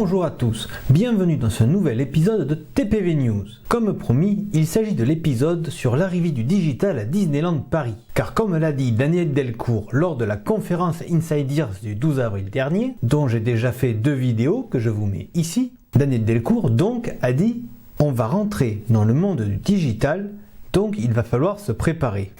Bonjour à tous, bienvenue dans ce nouvel épisode de TPV News. Comme promis, il s'agit de l'épisode sur l'arrivée du digital à Disneyland Paris. Car comme l'a dit Daniel Delcourt lors de la conférence Insiders du 12 avril dernier, dont j'ai déjà fait 2 vidéos que je vous mets ici, Daniel Delcourt donc a dit « On va rentrer dans le monde du digital, donc il va falloir se préparer ».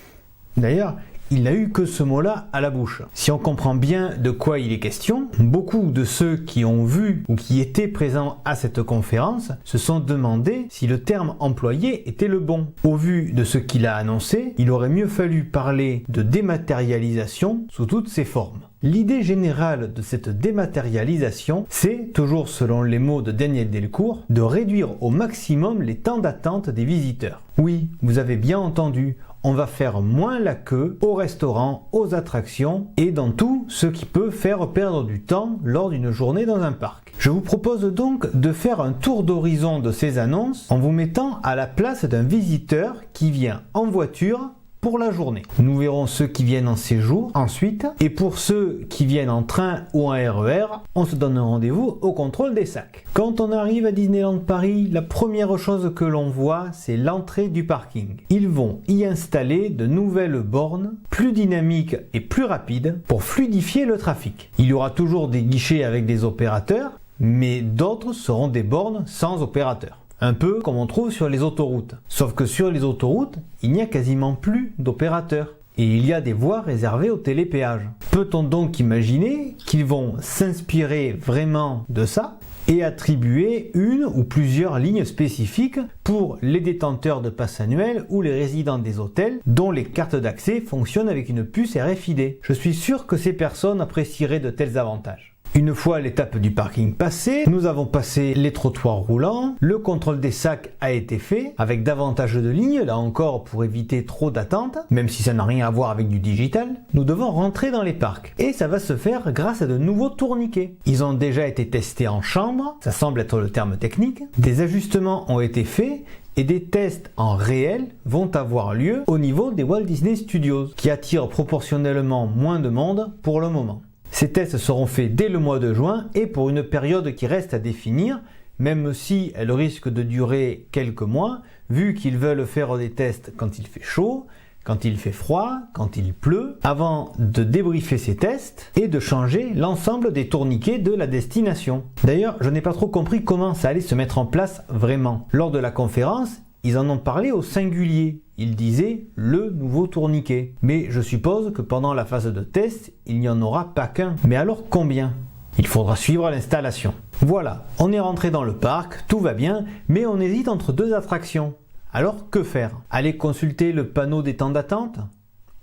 D'ailleurs, il n'a eu que ce mot-là à la bouche. Si on comprend bien de quoi il est question, beaucoup de ceux qui ont vu ou qui étaient présents à cette conférence se sont demandé si le terme employé était le bon. Au vu de ce qu'il a annoncé, il aurait mieux fallu parler de dématérialisation sous toutes ses formes. L'idée générale de cette dématérialisation, c'est, toujours selon les mots de Daniel Delcourt, de réduire au maximum les temps d'attente des visiteurs. Oui, vous avez bien entendu, on va faire moins la queue au restaurant, aux attractions et dans tout ce qui peut faire perdre du temps lors d'une journée dans un parc. Je vous propose donc de faire un tour d'horizon de ces annonces en vous mettant à la place d'un visiteur qui vient en voiture pour la journée. Nous verrons ceux qui viennent en séjour ensuite, et pour ceux qui viennent en train ou en RER, on se donne un rendez-vous au contrôle des sacs. Quand on arrive à Disneyland Paris, la première chose que l'on voit, c'est l'entrée du parking. Ils vont y installer de nouvelles bornes, plus dynamiques et plus rapides, pour fluidifier le trafic. Il y aura toujours des guichets avec des opérateurs, mais d'autres seront des bornes sans opérateurs. Un peu comme on trouve sur les autoroutes. Sauf que sur les autoroutes, il n'y a quasiment plus d'opérateurs. Et il y a des voies réservées au télépéage. Peut-on donc imaginer qu'ils vont s'inspirer vraiment de ça et attribuer une ou plusieurs lignes spécifiques pour les détenteurs de passes annuelles ou les résidents des hôtels dont les cartes d'accès fonctionnent avec une puce RFID. Je suis sûr que ces personnes apprécieraient de tels avantages. Une fois l'étape du parking passée, nous avons passé les trottoirs roulants, le contrôle des sacs a été fait, avec davantage de lignes, là encore pour éviter trop d'attente, même si ça n'a rien à voir avec du digital. Nous devons rentrer dans les parcs, et ça va se faire grâce à de nouveaux tourniquets. Ils ont déjà été testés en chambre, ça semble être le terme technique, des ajustements ont été faits, et des tests en réel vont avoir lieu au niveau des Walt Disney Studios, qui attirent proportionnellement moins de monde pour le moment. Ces tests seront faits dès le mois de juin et pour une période qui reste à définir, même si elle risque de durer quelques mois, vu qu'ils veulent faire des tests quand il fait chaud, quand il fait froid, quand il pleut, avant de débriefer ces tests et de changer l'ensemble des tourniquets de la destination. D'ailleurs, je n'ai pas trop compris comment ça allait se mettre en place vraiment. Lors de la conférence, ils en ont parlé au singulier. Ils disaient « le nouveau tourniquet ». Mais je suppose que pendant la phase de test, il n'y en aura pas qu'un. Mais alors combien ? Il faudra suivre l'installation. Voilà, on est rentré dans le parc, tout va bien, mais on hésite entre 2 attractions. Alors que faire ? Aller consulter le panneau des temps d'attente ?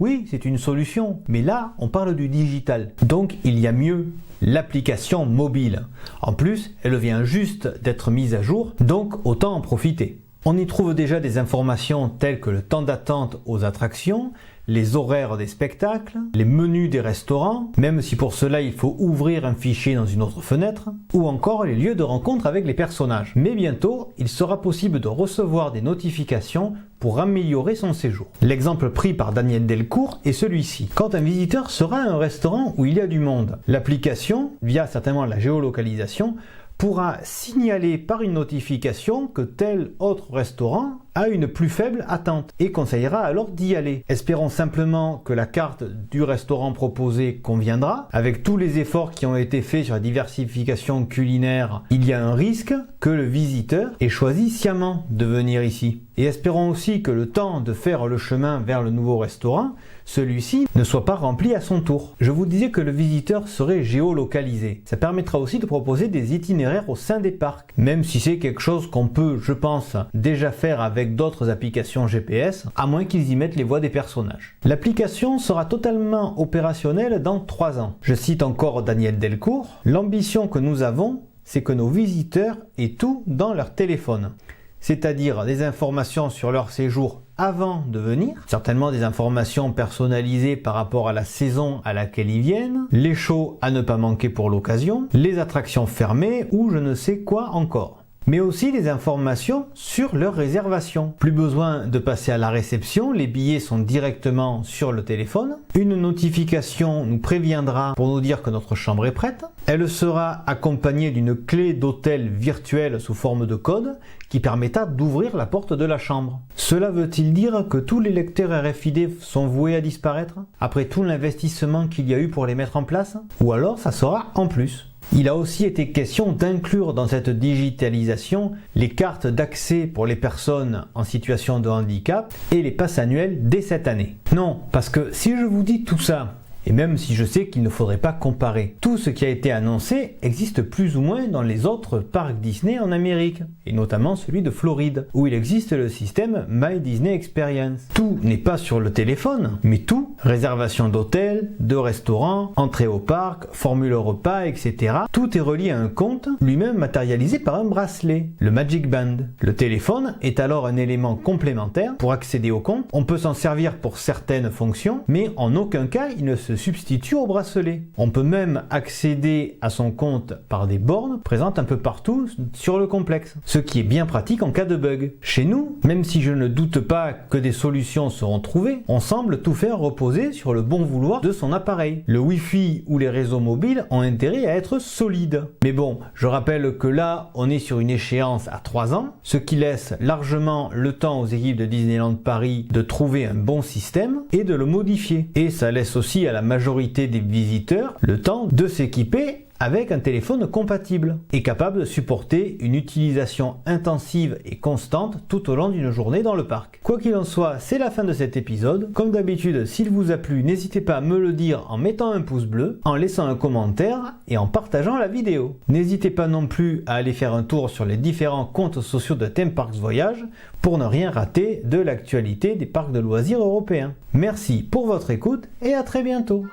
Oui, c'est une solution, mais là, on parle du digital. Donc il y a mieux, l'application mobile. En plus, elle vient juste d'être mise à jour, donc autant en profiter. On y trouve déjà des informations telles que le temps d'attente aux attractions, les horaires des spectacles, les menus des restaurants, même si pour cela il faut ouvrir un fichier dans une autre fenêtre, ou encore les lieux de rencontre avec les personnages. Mais bientôt, il sera possible de recevoir des notifications pour améliorer son séjour. L'exemple pris par Daniel Delcourt est celui-ci. Quand un visiteur sera à un restaurant où il y a du monde, l'application, via certainement la géolocalisation, pourra signaler par une notification que tel autre restaurant a une plus faible attente et conseillera alors d'y aller. Espérons simplement que la carte du restaurant proposé conviendra. Avec tous les efforts qui ont été faits sur la diversification culinaire, il y a un risque que le visiteur ait choisi sciemment de venir ici. Et espérons aussi que le temps de faire le chemin vers le nouveau restaurant, celui-ci ne soit pas rempli à son tour. Je vous disais que le visiteur serait géolocalisé. Ça permettra aussi de proposer des itinéraires au sein des parcs, même si c'est quelque chose qu'on peut, je pense, déjà faire avec d'autres applications GPS, à moins qu'ils y mettent les voix des personnages. L'application sera totalement opérationnelle dans 3 ans. Je cite encore Daniel Delcourt, « L'ambition que nous avons, c'est que nos visiteurs aient tout dans leur téléphone. C'est-à-dire des informations sur leur séjour avant de venir, certainement des informations personnalisées par rapport à la saison à laquelle ils viennent, les shows à ne pas manquer pour l'occasion, les attractions fermées ou je ne sais quoi encore. mais aussi des informations sur leur réservation. Plus besoin de passer à la réception, les billets sont directement sur le téléphone. Une notification nous préviendra pour nous dire que notre chambre est prête. Elle sera accompagnée d'une clé d'hôtel virtuelle sous forme de code qui permettra d'ouvrir la porte de la chambre. Cela veut-il dire que tous les lecteurs RFID sont voués à disparaître après tout l'investissement qu'il y a eu pour les mettre en place? Ou alors ça sera en plus? Il a aussi été question d'inclure dans cette digitalisation les cartes d'accès pour les personnes en situation de handicap et les passes annuelles dès cette année. Non, parce que si je vous dis tout ça, et même si je sais qu'il ne faudrait pas comparer, tout ce qui a été annoncé existe plus ou moins dans les autres parcs Disney en Amérique, et notamment celui de Floride, où il existe le système My Disney Experience. Tout n'est pas sur le téléphone, mais tout, réservation d'hôtel, de restaurants, entrée au parc, formule repas, etc. Tout est relié à un compte, lui-même matérialisé par un bracelet, le Magic Band. Le téléphone est alors un élément complémentaire pour accéder au compte. On peut s'en servir pour certaines fonctions, mais en aucun cas il ne se substitue au bracelet. On peut même accéder à son compte par des bornes présentes un peu partout sur le complexe, ce qui est bien pratique en cas de bug. Chez nous, même si je ne doute pas que des solutions seront trouvées, on semble tout faire reposer sur le bon vouloir de son appareil. Le Wi-Fi ou les réseaux mobiles ont intérêt à être solides. Mais bon, je rappelle que là, on est sur une échéance à 3 ans, ce qui laisse largement le temps aux équipes de Disneyland Paris de trouver un bon système et de le modifier. Et ça laisse aussi à la majorité des visiteurs le temps de s'équiper avec un téléphone compatible et capable de supporter une utilisation intensive et constante tout au long d'une journée dans le parc. Quoi qu'il en soit, c'est la fin de cet épisode. Comme d'habitude, s'il vous a plu, n'hésitez pas à me le dire en mettant un pouce bleu, en laissant un commentaire et en partageant la vidéo. N'hésitez pas non plus à aller faire un tour sur les différents comptes sociaux de Theme Parks Voyage pour ne rien rater de l'actualité des parcs de loisirs européens. Merci pour votre écoute et à très bientôt.